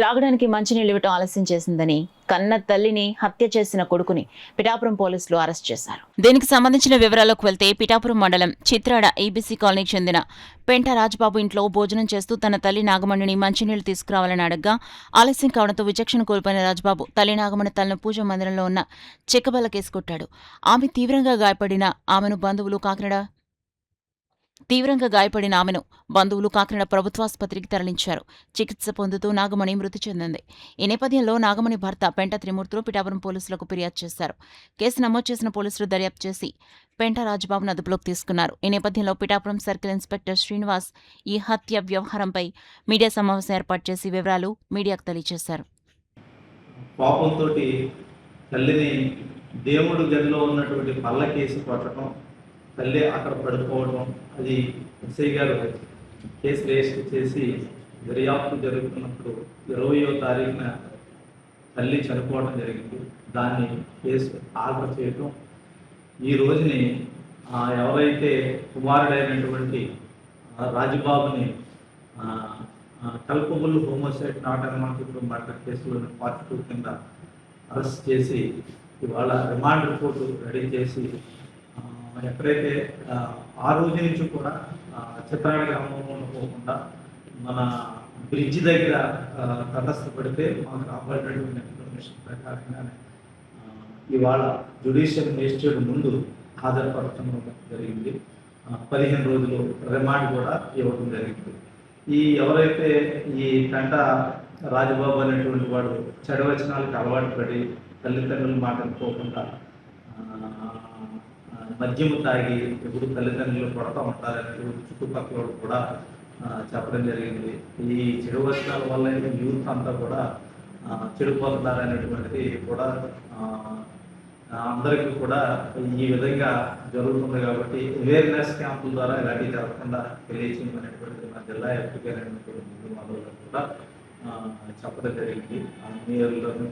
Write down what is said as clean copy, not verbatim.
త్రాగడానికి మంచినీళ్లు ఇవ్వటం ఆలస్యం చేసిందని కన్న తల్లిని హత్య చేసిన కొడుకుని పిఠాపురం పోలీసులు అరెస్ట్ చేశారు. దీనికి సంబంధించిన వివరాల్లోకి వెళ్తే పిఠాపురం మండలం చిత్రాడ ఈబీసీ కాలనీకి చెందిన పెంట రాజబాబు ఇంట్లో భోజనం చేస్తూ తన తల్లి నాగమణిని మంచినీళ్లు తీసుకురావాలని అడగ్గా ఆలస్యం కావడంతో విచక్షణ కోల్పోయిన రాజబాబు తల్లి నాగమణి తలను పూజ మందిరంలో ఉన్న చెక్కబల్లకేసి కొట్టాడు. ఆమె తీవ్రంగా గాయపడిన ఆమెను కాకినాడ ప్రభుత్వాసుపత్రికి తరలించారు. చికిత్స పొందుతూ నాగమణి మృతి చెందింది. ఈ నేపథ్యంలో నాగమణి భర్త పెంట త్రిమూర్తులు పిఠాపురం పోలీసులకు ఫిర్యాదు చేశారు. కేసు నమోదు చేసిన పోలీసులు దర్యాప్తు చేసి పెంట రాజబాబును అదుపులోకి తీసుకున్నారు. ఈ నేపథ్యంలో పిఠాపురం సర్కిల్ ఇన్స్పెక్టర్ శ్రీనివాస్ ఈ హత్య వ్యవహారంపై మీడియా సమావేశం ఏర్పాటు చేసి వివరాలు మీడియాకు తెలియజేశారు. కోపంతోటి తల్లిని దేవుడు గదిలో ఉన్నటువంటి పల్లకేసి కొట్టడం, తల్లి అక్కడ పడిపోవడం, అది ఎస్ఐ గారు కేసు రిజిస్టర్ చేసి దర్యాప్తు జరుగుతున్నప్పుడు 20వ తారీఖున తల్లి చనిపోవడం జరిగింది. దాన్ని కేసు ఆర్డర్ చేయటం, ఈ రోజుని ఎవరైతే కుమారుడైనటువంటి రాజబాబుని కల్పబుల్ హోమోసైడ్ నాట్ అనుమానితుడు మర్డర్ కేసులో పార్ట్ 2 కింద అరెస్ట్ చేసి ఇవాళ రిమాండ్ రిపోర్టు రెడీ చేసి ఎక్కడైతే ఆ రోజు నుంచి కూడా చిత్రాడ గ్రామంలో పోకుండా మన బ్రిడ్జ్ దగ్గర తటస్థపడితే మాకు రాబడినటువంటి ఇన్ఫర్మేషన్ ప్రకారంగానే ఇవాళ జ్యుడిషియల్ మేజిస్ట్రేట్ ముందు హాజరుపరచడం జరిగింది. 15 రోజులు రిమాండ్ కూడా ఇవ్వడం జరిగింది. ఎవరైతే ఈ పెంట రాజబాబు అనేటువంటి వాడు చెడవచనాలకు అలవాటు పడి తల్లిదండ్రుల మాటలు పోకుండా మద్యము తాగి ఎప్పుడు తల్లిదండ్రులు కొడతా ఉంటారని చుట్టుపక్కల కూడా చెప్పడం జరిగింది. ఈ చెడు వచనాల వల్ల యూత్ అంతా కూడా చెడిపోతున్నారనేటువంటిది కూడా అందరికీ కూడా ఈ విధంగా జరుగుతుంది. కాబట్టి అవేర్నెస్ క్యాంపుల ద్వారా ఇలాంటివి జరగకుండా తెలియచేయమనేటువంటిది మా జిల్లా ఎస్పీ గారు కూడా చెప్పడం జరిగింది. ఆ నియోజకవర్గం